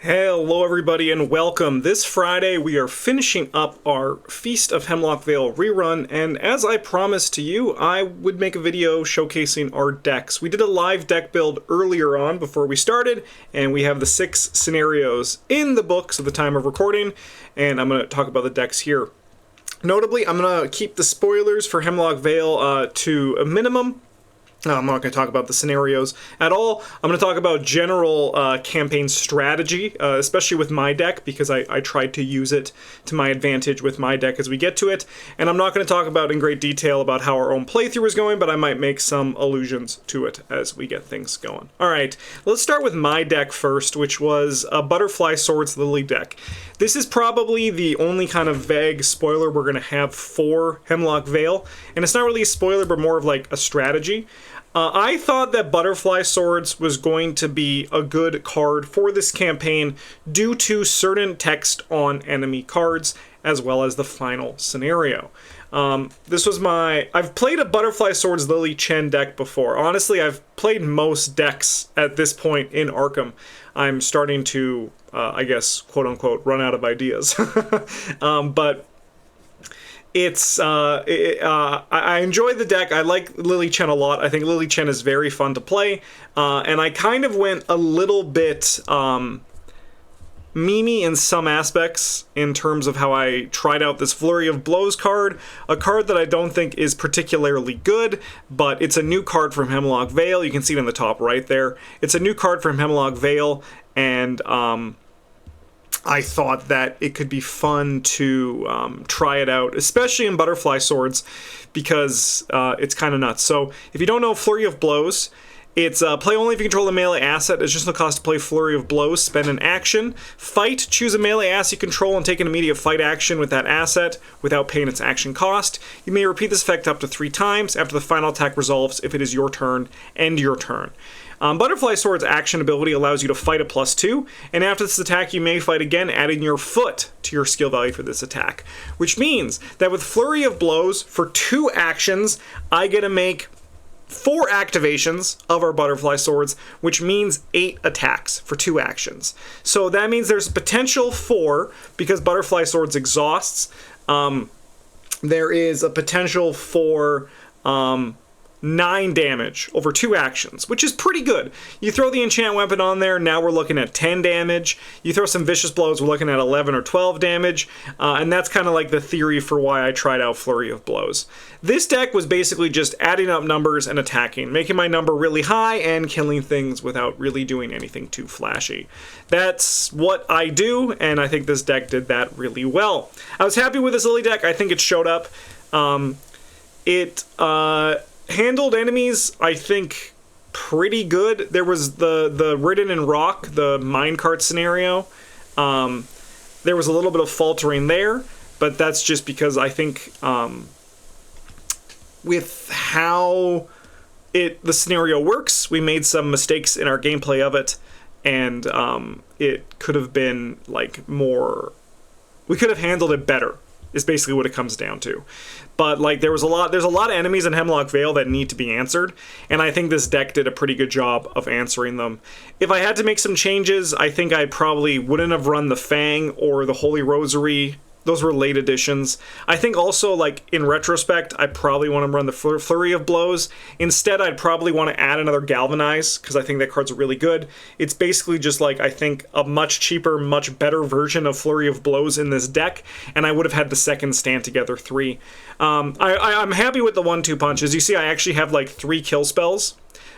Hello everybody and welcome. This Friday we are finishing up our Feast of Hemlock Vale rerun, and as I promised to you, I would make a video showcasing our decks. We did a live deck build earlier on before we started, and we have the 6 scenarios in the books at the time of recording, and I'm going to talk about the decks here. Notably, I'm going to keep the spoilers for Hemlock Vale to a minimum. I'm not going to talk about the scenarios at all. I'm going to talk about general campaign strategy, especially with my deck, because I tried to use it to my advantage with my deck as we get to it. And I'm not going to talk about in great detail about how our own playthrough is going, but I might make some allusions to it as we get things going. Alright, let's start with my deck first, which was a Butterfly Swords Lily deck. This is probably the only kind of vague spoiler we're going to have for Hemlock Vale, and it's not really a spoiler, but more of like a strategy. I thought that Butterfly Swords was going to be a good card for this campaign due to certain text on enemy cards, as well as the final scenario. I've played a Butterfly Swords Lily Chen deck before. Honestly, I've played most decks at this point in Arkham. I'm starting to, I guess, quote-unquote, run out of ideas. But I enjoy the deck. I like Lily Chen a lot. I think Lily Chen is very fun to play. And I kind of went a little bit memey in some aspects in terms of how I tried out this Flurry of Blows card, a card that I don't think is particularly good, but it's a new card from Hemlock Vale. You can see it in the top right there. It's a new card from Hemlock Vale, and I thought that it could be fun to try it out, especially in Butterfly Swords, because it's kind of nuts. So if you don't know Flurry of Blows, it's play only if you control a melee asset. It's just no cost to play Flurry of Blows. Spend an action. Fight. Choose a melee asset you control and take an immediate fight action with that asset without paying its action cost. You may repeat this effect up to 3 times. After the final attack resolves, if it is your turn, end your turn. Butterfly Sword's action ability allows you to fight a +2, and after this attack you may fight again, adding your foot to your skill value for this attack. Which means that with Flurry of Blows, for 2 actions, I get to make 4 activations of our Butterfly Swords, which means 8 attacks for 2 actions. So that means there's potential for, because Butterfly Swords exhausts, there is a potential for 9 damage over 2 actions, which is pretty good. You throw the enchant weapon on there, now we're looking at 10 damage. You throw some vicious blows, we're looking at 11 or 12 damage, and that's kind of like the theory for why I tried out Flurry of Blows. This deck was basically just adding up numbers and attacking, making my number really high and killing things without really doing anything too flashy. That's what I do, and I think this deck did that really well. I was happy with this Lily deck. I think it showed up. It handled enemies, I think, pretty good. There was the Ridden in Rock, the minecart scenario. There was a little bit of faltering there, but that's just because I think with how the scenario works, we made some mistakes in our gameplay of it, and it could have been like more. We could have handled it better, is basically what it comes down to. But like there's a lot of enemies in Hemlock Vale that need to be answered, and I think this deck did a pretty good job of answering them. If I had to make some changes, I think I probably wouldn't have run the Fang or the Holy Rosary. Those were late additions. I think also, like, in retrospect, I probably want to run the Flurry of Blows. Instead, I'd probably want to add another Galvanize, because I think that card's really good. It's basically just, like, I think a much cheaper, much better version of Flurry of Blows in this deck, and I would have had the second Stand Together 3. I'm happy with the 1-2 punch. As you see, I actually have, like, 3 kill spells.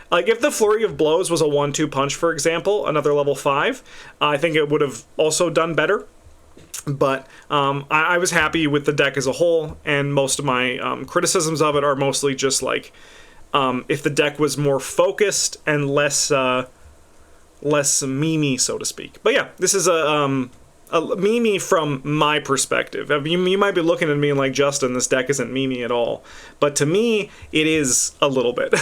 Like, if the Flurry of Blows was a 1-2 punch, for example, another level 5, I think it would have also done better. But I was happy with the deck as a whole, and most of my criticisms of it are mostly just like if the deck was more focused and less memey, so to speak. But yeah, this is a memey from my perspective. I mean, you might be looking at me and like, Justin, this deck isn't memey at all. But to me, it is a little bit.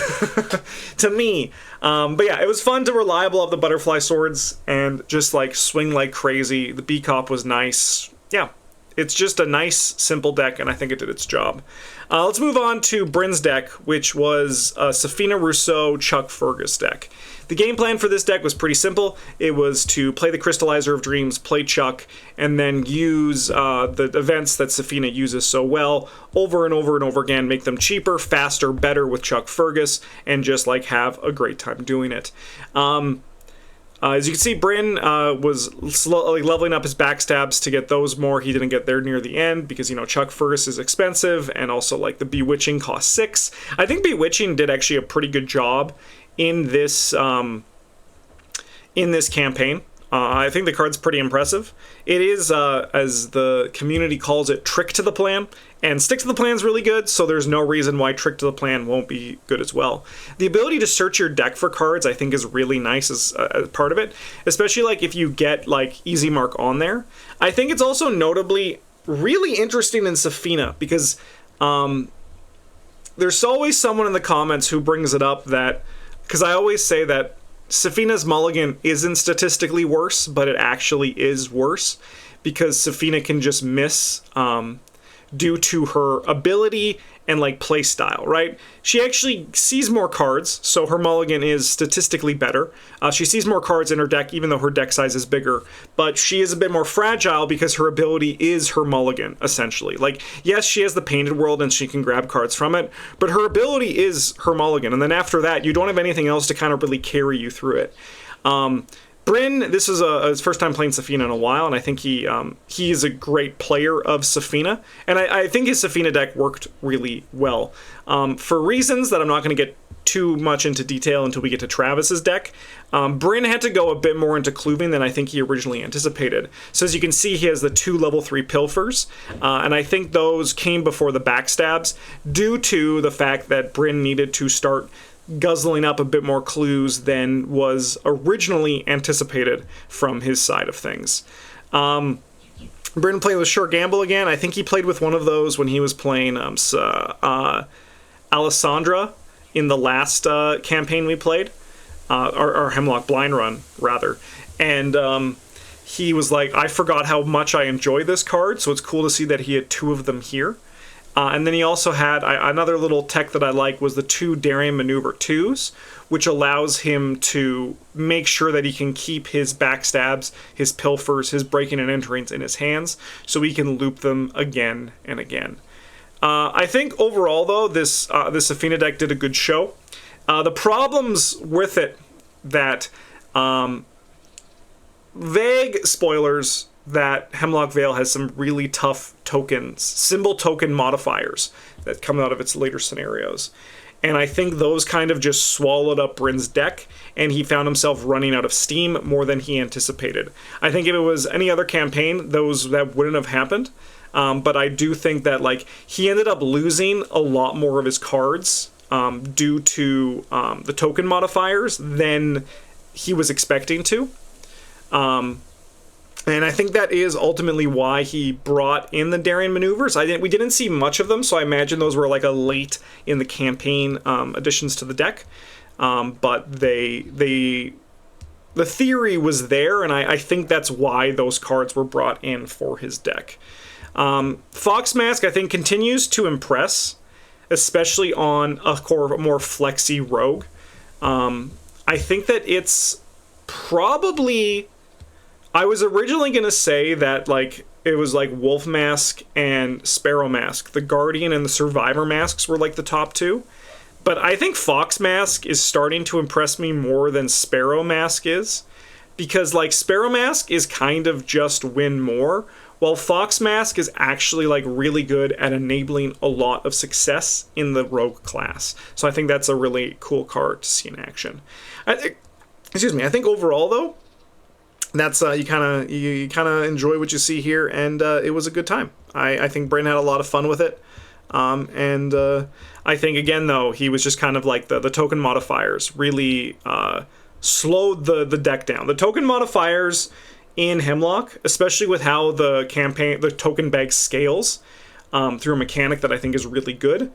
To me. But yeah, it was fun to reliable of the Butterfly Swords and just like swing like crazy. The B-Cop was nice. Yeah, it's just a nice, simple deck, and I think it did its job. Let's move on to Bryn's deck, which was Sefina Rousseau Chuck Fergus deck. The game plan for this deck was pretty simple. It was to play the Crystallizer of Dreams, play Chuck, and then use the events that Sefina uses so well over and over and over again, make them cheaper, faster, better with Chuck Fergus, and just like have a great time doing it. As you can see, Bryn was slowly leveling up his backstabs to get those more. He didn't get there near the end because, you know, Chuck Fergus is expensive, and also, like, the Bewitching cost 6. I think Bewitching did actually a pretty good job in this campaign. I think the card's pretty impressive. It is, as the community calls it, Trick to the Plan, and Stick to the Plan's really good, so there's no reason why Trick to the Plan won't be good as well. The ability to search your deck for cards, I think, is really nice as part of it, especially like if you get like Easy Mark on there. I think it's also notably really interesting in Sefina because there's always someone in the comments who brings it up that, because I always say that Sefina's mulligan isn't statistically worse, but it actually is worse because Sefina can just miss due to her ability and like play style, right? She actually sees more cards, so her mulligan is statistically better. She sees more cards in her deck, even though her deck size is bigger, but she is a bit more fragile because her ability is her mulligan, essentially. Like, yes, she has the Painted World and she can grab cards from it, but her ability is her mulligan, and then after that, you don't have anything else to kind of really carry you through it. Bryn, this is his first time playing Sefina in a while, and I think he is a great player of Sefina, and I think his Sefina deck worked really well. For reasons that I'm not going to get too much into detail until we get to Travis's deck, Bryn had to go a bit more into Cluving than I think he originally anticipated. So as you can see, he has the 2 level 3 Pilfers, and I think those came before the backstabs due to the fact that Bryn needed to start guzzling up a bit more clues than was originally anticipated from his side of things. Bryn played with Short Gamble again. I think he played with one of those when he was playing Alessandra in the last campaign we played, or Hemlock Blind Run, rather. And he was like, I forgot how much I enjoy this card, so it's cool to see that he had 2 of them here. And then he also had another little tech that I like was the 2 Daring Maneuver 2s, which allows him to make sure that he can keep his backstabs, his pilfers, his breaking and enterings in his hands, so he can loop them again and again. I think overall, though, this Sefina deck did a good show. The problems with it that vague spoilers that Hemlock Vale has some really tough tokens, symbol token modifiers that come out of its later scenarios. And I think those kind of just swallowed up Bryn's deck, and he found himself running out of steam more than he anticipated. I think if it was any other campaign, that wouldn't have happened. But I do think that like he ended up losing a lot more of his cards due to the token modifiers than he was expecting to. And I think that is ultimately why he brought in the Daring Maneuvers. We didn't see much of them, so I imagine those were like a late in the campaign additions to the deck. But the theory was there, and I think that's why those cards were brought in for his deck. Fox Mask, I think, continues to impress, especially on a more flexy rogue. I think that it's probably... I was originally going to say that like it was like Wolf Mask and Sparrow Mask. The Guardian and the Survivor Masks were like the top 2. But I think Fox Mask is starting to impress me more than Sparrow Mask is. Because like Sparrow Mask is kind of just win more, while Fox Mask is actually like really good at enabling a lot of success in the rogue class. So I think that's a really cool card to see in action. I think overall though, that's you kind of enjoy what you see here, and it was a good time. I think Bryn had a lot of fun with it, and I think again though he was just kind of like the token modifiers really slowed the deck down. The token modifiers in Hemlock, especially with how the token bag scales through a mechanic that I think is really good.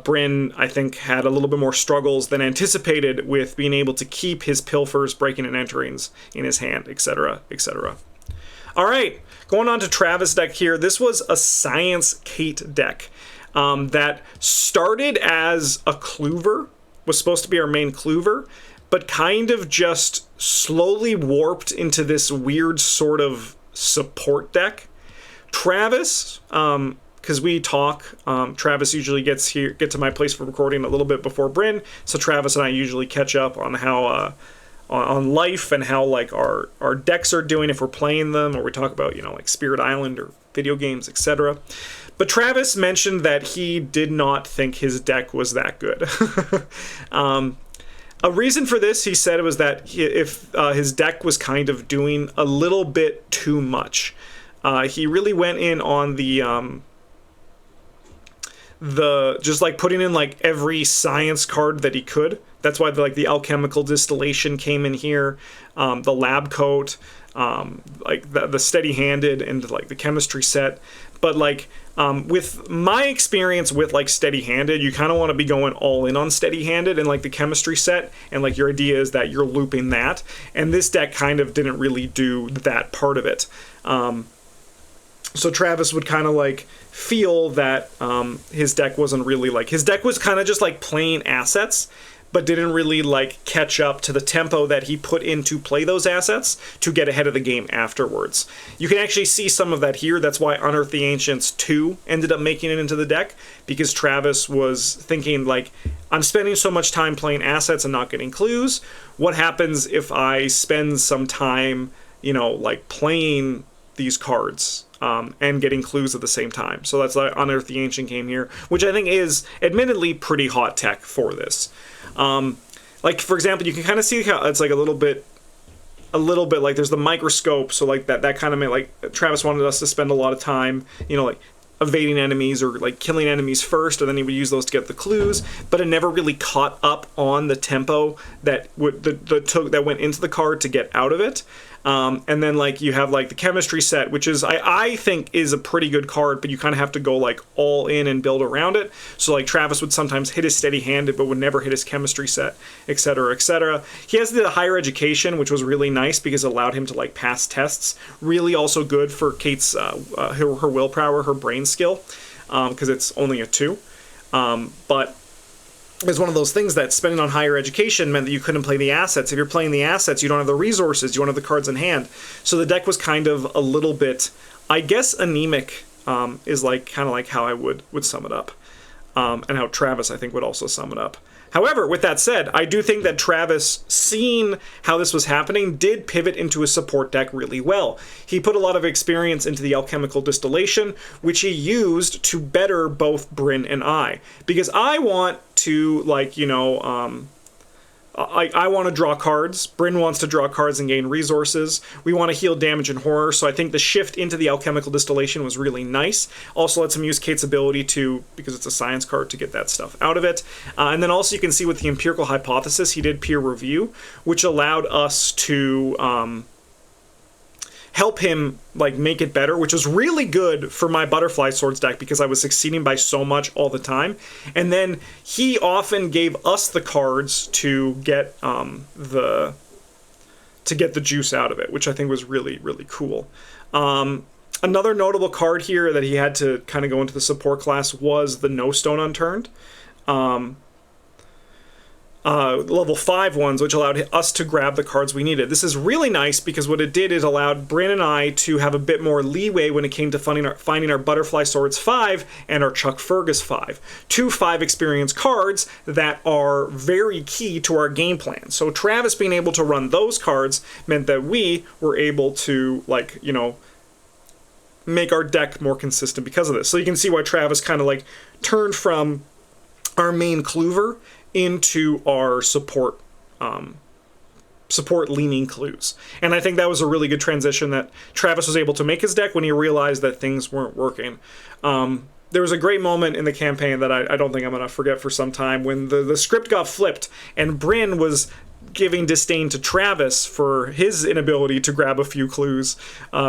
Bryn, I think, had a little bit more struggles than anticipated with being able to keep his pilfers, breaking and enterings in his hand, etc., etc. All right, going on to Travis' deck here. This was a Science Kate deck that started as a Clover, was supposed to be our main Clover, but kind of just slowly warped into this weird sort of support deck. Travis, because we talk, Travis usually get to my place for recording a little bit before Bryn, so Travis and I usually catch up on how on life and how like our decks are doing if we're playing them, or we talk about, you know, like Spirit Island or video games, etc. But Travis mentioned that he did not think his deck was that good. A reason for this, he said, was that if his deck was kind of doing a little bit too much. He really went in on the just like putting in like every science card that he could. That's why the alchemical distillation came in here, the lab coat, like the steady-handed, and like the chemistry set. But like with my experience with like steady-handed, you kind of want to be going all in on steady-handed and like the chemistry set, and like your idea is that you're looping that. And this deck kind of didn't really do that part of it. So Travis would kind of like feel that his deck wasn't really like, his deck was kind of just like playing assets, but didn't really like catch up to the tempo that he put in to play those assets to get ahead of the game afterwards. You can actually see some of that here. That's why Unearth the Ancients 2 ended up making it into the deck, because Travis was thinking like, I'm spending so much time playing assets and not getting clues. What happens if I spend some time, you know, like playing these cards and getting clues at the same time? So that's why Unearth the Ancient came here, which I think is admittedly pretty hot tech for this. Like for example, you can kind of see how it's like a little bit like there's the microscope. So like that kind of meant like Travis wanted us to spend a lot of time, you know, like evading enemies or like killing enemies first, and then he would use those to get the clues, but it never really caught up on the tempo that that went into the card to get out of it. And then like you have like the chemistry set, which is I think is a pretty good card, but you kind of have to go like all in and build around it. So like Travis would sometimes hit his steady-handed, but would never hit his chemistry set, etc., etc. He has the higher education, which was really nice because it allowed him to like pass tests. Really also good for Kate's her willpower, her brain skill, because it's only a 2. But it's one of those things that spending on higher education meant that you couldn't play the assets. If you're playing the assets, you don't have the resources, you don't have the cards in hand. So the deck was kind of a little bit, I guess, anemic, is like kind of like how I would sum it up. And how Travis, I think, would also sum it up. However, with that said, I do think that Travis, seeing how this was happening, did pivot into a support deck really well. He put a lot of experience into the alchemical distillation, which he used to better both Bryn and I. Because I want to, like, you know, I want to draw cards. Bryn wants to draw cards and gain resources. We want to heal damage and horror, so I think the shift into the alchemical distillation was really nice. Also lets him use Kate's ability to, because it's a science card, to get that stuff out of it. And then also you can see with the empirical hypothesis, he did peer review, which allowed us to help him like make it better, which was really good for my Butterfly Swords deck because I was succeeding by so much all the time. And then he often gave us the cards to get the juice out of it, which I think was really, really cool. Another notable card here that he had to kind of go into the support class was the No Stone Unturned. Level 5 ones, which allowed us to grab the cards we needed. This is really nice because what it did is allowed Bryn and I to have a bit more leeway when it came to finding our Butterfly Swords 5 and our Chuck Fergus 5. 2 5 experience cards that are very key to our game plan. So Travis being able to run those cards meant that we were able to, like, you know, make our deck more consistent because of this. So you can see why Travis kind of like turned from our main clover into our support leaning clues. And I think that was a really good transition that Travis was able to make his deck when he realized that things weren't working. There was a great moment in the campaign that I don't think I'm going to forget for some time when the script got flipped and Bryn was giving disdain to Travis for his inability to grab a few clues,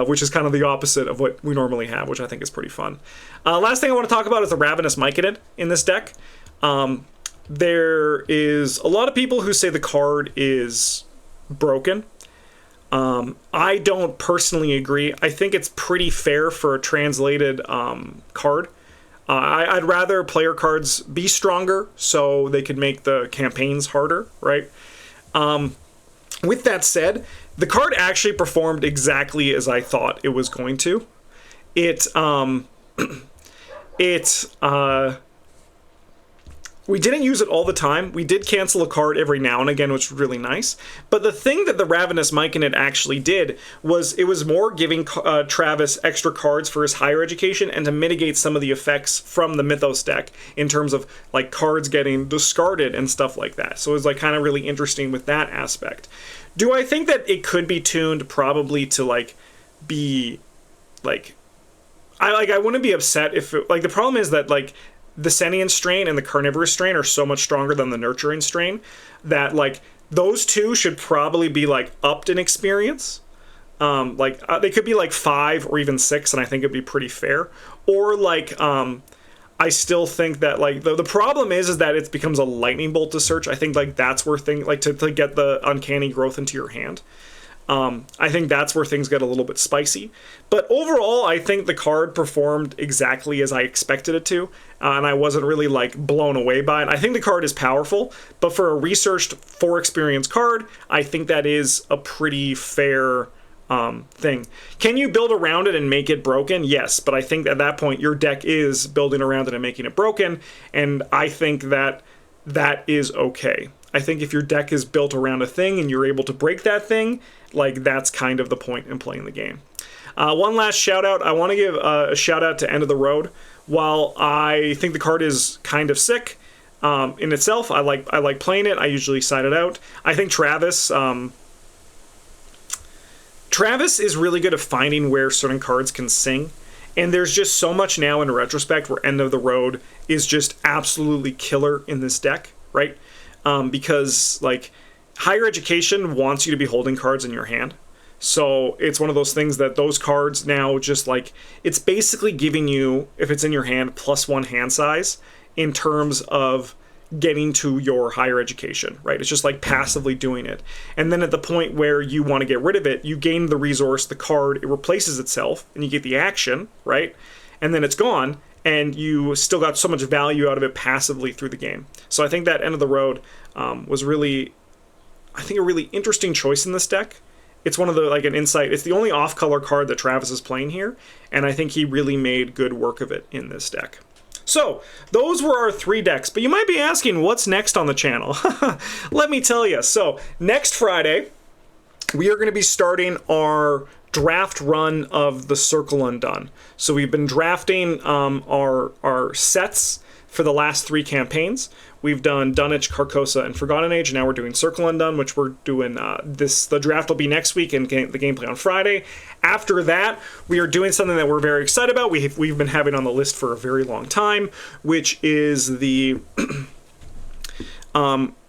which is kind of the opposite of what we normally have, which I think is pretty fun. Last thing I want to talk about is the Ravenous Myconid in this deck. There is a lot of people who say the card is broken. I don't personally agree. I think it's pretty fair for a translated card. I'd rather player cards be stronger so they could make the campaigns harder, right? With that said, the card actually performed exactly as I thought it was going to. We didn't use it all the time. We did cancel a card every now and again, which was really nice. But the thing that the Ravenous Myconid actually did was it was more giving Travis extra cards for his higher education and to mitigate some of the effects from the Mythos deck in terms of like cards getting discarded and stuff like that. So it was like kind of really interesting with that aspect. Do I think that it could be tuned probably to like be like I wouldn't be upset if it, like the problem is that like the Sentient strain and the Carnivorous strain are so much stronger than the Nurturing strain that like those two should probably be like upped in experience. They could be like 5 or even 6, and I think it'd be pretty fair. Or like I still think that like the problem is that it becomes a lightning bolt to search. I think like that's where things like to get the uncanny growth into your hand. I think that's where things get a little bit spicy. But overall, I think the card performed exactly as I expected it to, and I wasn't really like blown away by it. I think the card is powerful, but for a researched 4 experience card, I think that is a pretty fair thing. Can you build around it and make it broken? Yes, but I think at that point your deck is building around it and making it broken, and I think that that is okay. I think if your deck is built around a thing and you're able to break that thing, like that's kind of the point in playing the game. One last shout out. I want to give a shout out to End of the Road. While I think the card is kind of sick in itself, I like playing it. I usually side it out. I think Travis is really good at finding where certain cards can sing. And there's just so much now in retrospect where End of the Road is just absolutely killer in this deck, right? Because like higher education wants you to be holding cards in your hand. So it's one of those things that those cards now just like, it's basically giving you, if it's in your hand, +1 hand size in terms of getting to your higher education, right? It's just like passively doing it. And then at the point where you want to get rid of it, you gain the resource, the card, it replaces itself, and you get the action, right? And then it's gone, and you still got so much value out of it passively through the game. So I think that End of the Road was really, I think, a really interesting choice in this deck. It's one of the, like an insight, it's the only off-color card that Travis is playing here, and I think he really made good work of it in this deck. So, those were our 3 decks, but you might be asking, what's next on the channel? Let me tell you. So, next Friday, we are going to be starting our draft run of the Circle Undone. So we've been drafting our sets for the last 3 campaigns. We've done Dunwich, Carcosa, and Forgotten Age. Now we're doing Circle Undone, which we're doing the draft will be next week and the gameplay on Friday. After that, we are doing something that we're very excited about. We've been having on the list for a very long time, which is the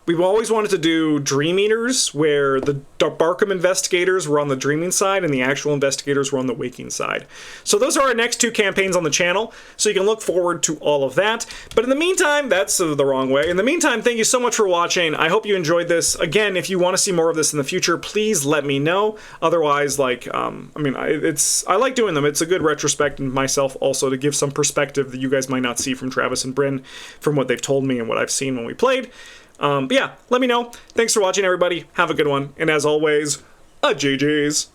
we've always wanted to do Dream Eaters, where the Barkham investigators were on the dreaming side and the actual investigators were on the waking side. So those are our next 2 campaigns on the channel, so you can look forward to all of that. But in the meantime, that's the wrong way. In the meantime, thank you so much for watching. I hope you enjoyed this. Again, if you want to see more of this in the future, please let me know. Otherwise, like, I like doing them. It's a good retrospect in myself also to give some perspective that you guys might not see from Travis and Bryn from what they've told me and what I've seen when we played. But yeah, let me know. Thanks for watching, everybody. Have a good one. And as always, GG's.